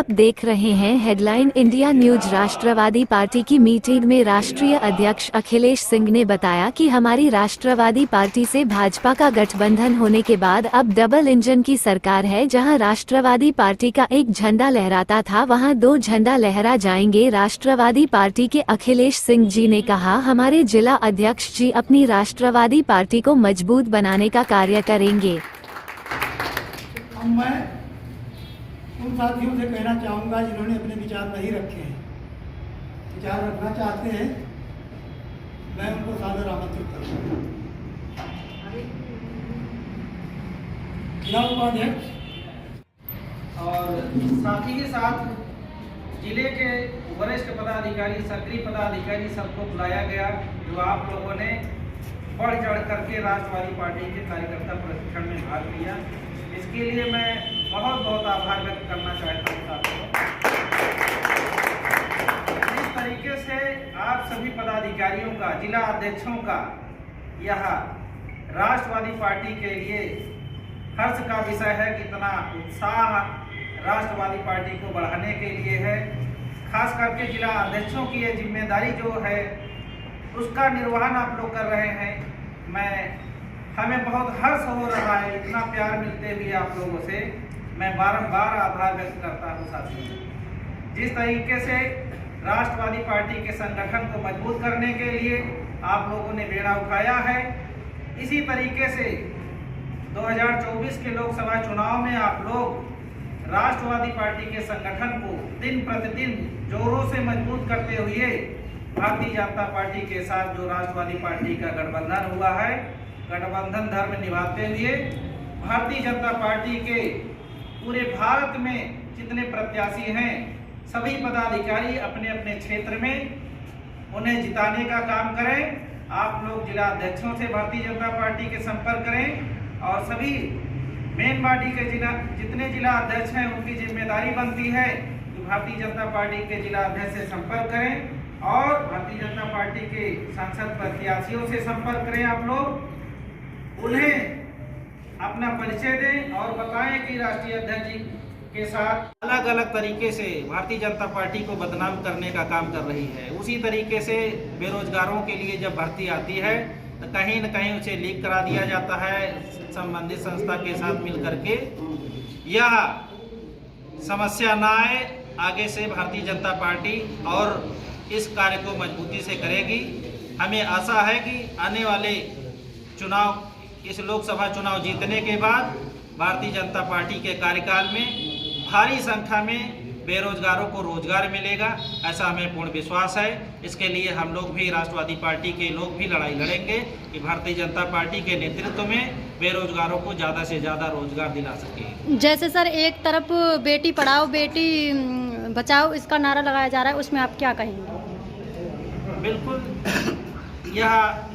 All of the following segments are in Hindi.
आप देख रहे हैं हेडलाइन इंडिया न्यूज। राष्ट्रवादी पार्टी की मीटिंग में राष्ट्रीय अध्यक्ष अखिलेश सिंह ने बताया कि हमारी राष्ट्रवादी पार्टी से भाजपा का गठबंधन होने के बाद अब डबल इंजन की सरकार है। जहां राष्ट्रवादी पार्टी का एक झंडा लहराता था, वहां दो झंडा लहरा जाएंगे। राष्ट्रवादी पार्टी के अखिलेश सिंह जी ने कहा, हमारे जिला अध्यक्ष जी अपनी राष्ट्रवादी पार्टी को मजबूत बनाने का कार्य करेंगे। मैं उन साथियों से कहना चाहूँगा जिन्होंने अपने विचार नहीं रखे हैं, विचार रखना चाहते हैं, मैं उनको सादर आमंत्रित करूँगा। जिला उपाध्यक्ष और साथ ही के साथ जिले के वरिष्ठ पदाधिकारी, सक्रिय पदाधिकारी सबको बुलाया गया, जो आप लोगों ने बढ़ चढ़ करके राष्ट्रवादी पार्टी के कार्यकर्ता प्रशिक्षण में भाग लिया। इसके लिए मैं बहुत बहुत आभार व्यक्त करना चाहता हूँ साथियों। इस तरीके से आप सभी पदाधिकारियों का, जिला अध्यक्षों का यह राष्ट्रवादी पार्टी के लिए हर्ष का विषय है। कितना उत्साह राष्ट्रवादी पार्टी को बढ़ाने के लिए है। खास करके जिला अध्यक्षों की ये जिम्मेदारी जो है उसका निर्वहन आप लोग कर रहे हैं। हमें बहुत हर्ष हो रहा है, इतना प्यार मिलते हुए आप लोगों से मैं बारंबार आभार व्यक्त करता हूँ साथियों। जिस तरीके से राष्ट्रवादी पार्टी के संगठन को मजबूत करने के लिए आप लोगों ने बेड़ा उठाया है, इसी तरीके से 2024 के लोकसभा चुनाव में आप लोग राष्ट्रवादी पार्टी के संगठन को दिन प्रतिदिन जोरों से मजबूत करते हुए भारतीय जनता पार्टी के साथ जो राष्ट्रवादी पार्टी का गठबंधन हुआ है, गठबंधन धर्म निभाते हुए भारतीय जनता पार्टी के पूरे भारत में जितने प्रत्याशी हैं, सभी पदाधिकारी अपने अपने क्षेत्र में उन्हें जिताने का काम करें। आप लोग जिला अध्यक्षों से भारतीय जनता पार्टी के संपर्क करें और सभी मेन पार्टी के जितने जिला अध्यक्ष हैं उनकी जिम्मेदारी बनती है कि भारतीय जनता पार्टी के जिला अध्यक्ष से संपर्क करें और भारतीय जनता पार्टी के सांसद प्रत्याशियों से संपर्क करें। आप लोग उन्हें अपना परिचय दें और बताएं कि राष्ट्रीय अध्यक्ष जी के साथ अलग अलग तरीके से भारतीय जनता पार्टी को बदनाम करने का काम कर रही है। उसी तरीके से बेरोजगारों के लिए जब भर्ती आती है तो कहीं न कहीं उसे लीक करा दिया जाता है संबंधित संस्था के साथ मिलकर के। यह समस्या न आए, आगे से भारतीय जनता पार्टी और इस कार्य को मजबूती से करेगी। हमें आशा है कि आने वाले चुनाव, इस लोकसभा चुनाव जीतने के बाद भारतीय जनता पार्टी के कार्यकाल में भारी संख्या में बेरोजगारों को रोजगार मिलेगा, ऐसा हमें पूर्ण विश्वास है। इसके लिए हम लोग भी, राष्ट्रवादी पार्टी के लोग भी लड़ाई लड़ेंगे कि भारतीय जनता पार्टी के नेतृत्व में बेरोजगारों को ज़्यादा से ज़्यादा रोजगार दिला सके। जैसे सर एक तरफ बेटी पढ़ाओ बेटी बचाओ इसका नारा लगाया जा रहा है, उसमें आप क्या कहेंगे? बिल्कुल, यह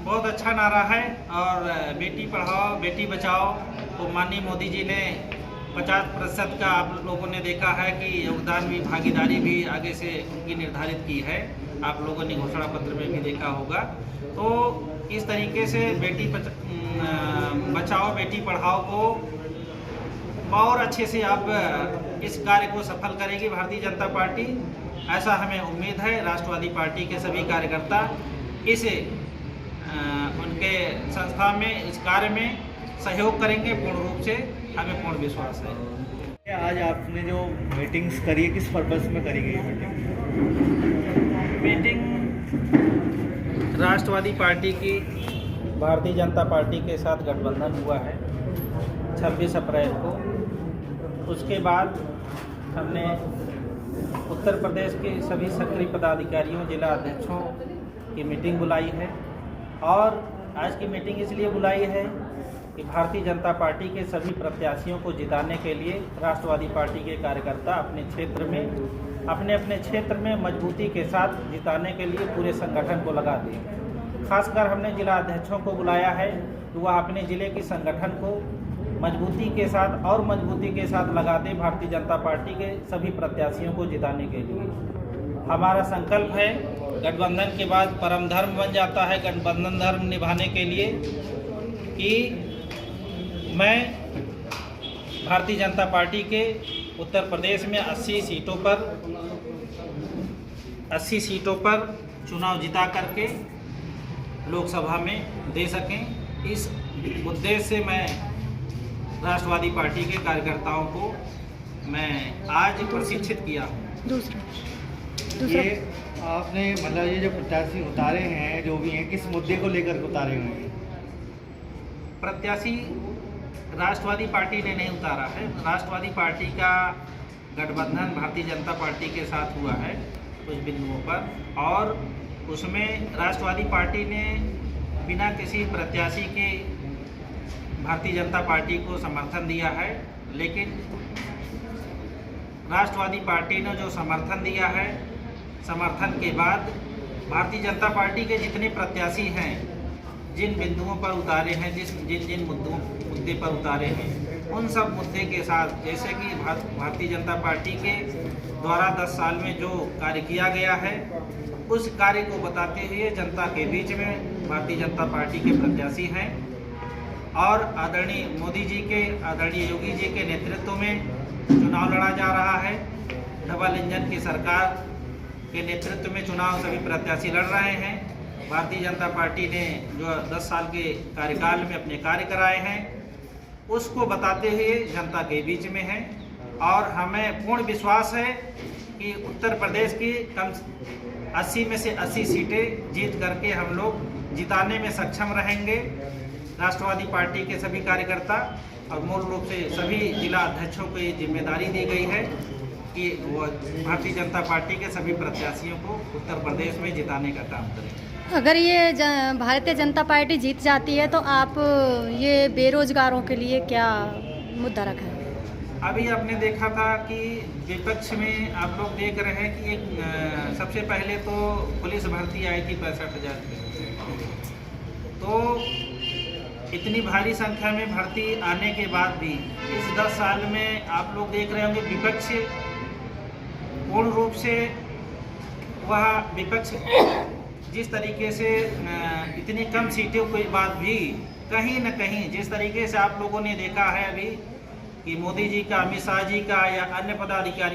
बहुत अच्छा नारा है और बेटी पढ़ाओ बेटी बचाओ तो माननीय मोदी जी ने 50% का आप लोगों ने देखा है कि योगदान भी, भागीदारी भी आगे से उनकी निर्धारित की है। आप लोगों ने घोषणा पत्र में भी देखा होगा। तो इस तरीके से बेटी बचाओ बेटी पढ़ाओ को और अच्छे से आप इस कार्य को सफल करेगी भारतीय जनता पार्टी, ऐसा हमें उम्मीद है। राष्ट्रवादी पार्टी के सभी कार्यकर्ता इसे उनके संस्था में, इस कार्य में सहयोग करेंगे पूर्ण रूप से, हमें पूर्ण विश्वास है। आज आपने जो मीटिंग्स करी है, किस पर्पस में करी गई मीटिंग राष्ट्रवादी पार्टी की भारतीय जनता पार्टी के साथ गठबंधन हुआ है 26 अप्रैल को। उसके बाद हमने उत्तर प्रदेश के सभी सक्रिय पदाधिकारियों, जिला अध्यक्षों की मीटिंग बुलाई है और आज की मीटिंग इसलिए बुलाई है कि भारतीय जनता पार्टी के सभी प्रत्याशियों को जिताने के लिए राष्ट्रवादी पार्टी के कार्यकर्ता अपने क्षेत्र में, अपने अपने क्षेत्र में मजबूती के साथ जिताने के लिए पूरे संगठन को लगा दें। खासकर हमने जिला अध्यक्षों को बुलाया है कि वह अपने ज़िले की संगठन को मजबूती के साथ और मजबूती के साथ लगा दें भारतीय जनता पार्टी के सभी प्रत्याशियों को जिताने के लिए। हमारा संकल्प है, गठबंधन के बाद परम धर्म बन जाता है गठबंधन धर्म निभाने के लिए, कि मैं भारतीय जनता पार्टी के उत्तर प्रदेश में 80 सीटों पर चुनाव जिता करके लोकसभा में दे सकें। इस उद्देश्य से मैं राष्ट्रवादी पार्टी के कार्यकर्ताओं को मैं आज प्रशिक्षित किया हूँ। दूसरा ये आपने मतलब ये जो प्रत्याशी उतारे हैं जो भी हैं, किस मुद्दे को लेकर उतारे हुए हैं? प्रत्याशी राष्ट्रवादी पार्टी ने नहीं उतारा है। राष्ट्रवादी पार्टी का गठबंधन भारतीय जनता पार्टी के साथ हुआ है कुछ बिंदुओं पर, और उसमें राष्ट्रवादी पार्टी ने बिना किसी प्रत्याशी के भारतीय जनता पार्टी को समर्थन दिया है। लेकिन राष्ट्रवादी पार्टी ने जो समर्थन दिया है, समर्थन के बाद भारतीय जनता पार्टी के जितने प्रत्याशी हैं, जिन बिंदुओं पर उतारे हैं, जिन मुद्दे पर उतारे हैं, उन सब मुद्दे के साथ, जैसे कि भारतीय जनता पार्टी के द्वारा 10 साल में जो कार्य किया गया है, उस कार्य को बताते हुए जनता के बीच में भारतीय जनता पार्टी के प्रत्याशी हैं और आदरणीय मोदी जी के, आदरणीय योगी जी के नेतृत्व में चुनाव लड़ा जा रहा है। डबल इंजन की सरकार के नेतृत्व में चुनाव सभी प्रत्याशी लड़ रहे हैं। भारतीय जनता पार्टी ने जो 10 साल के कार्यकाल में अपने कार्य कराए हैं, उसको बताते हुए जनता के बीच में है। और हमें पूर्ण विश्वास है कि उत्तर प्रदेश की कम 80 में से 80 सीटें जीत करके हम लोग जिताने में सक्षम रहेंगे। राष्ट्रवादी पार्टी के सभी कार्यकर्ता और मूल रूप से सभी जिला अध्यक्षों को ये जिम्मेदारी दी गई है कि वो भारतीय जनता पार्टी के सभी प्रत्याशियों को उत्तर प्रदेश में जिताने का काम करें। अगर ये भारतीय जनता पार्टी जीत जाती है तो आप ये बेरोजगारों के लिए क्या मुद्दा रखा है? अभी आपने देखा था कि विपक्ष में आप लोग देख रहे हैं कि एक सबसे पहले तो पुलिस भर्ती आई थी 65,000 की। तो इतनी भारी संख्या में भर्ती आने के बाद भी इस 10 साल में आप लोग देख रहे होंगे विपक्ष पूर्ण रूप से वह विपक्ष जिस तरीके से इतनी कम सीटों के बाद भी कहीं न कहीं जिस तरीके से आप लोगों ने देखा है अभी कि मोदी जी का, अमित शाह जी का या अन्य पदाधिकारी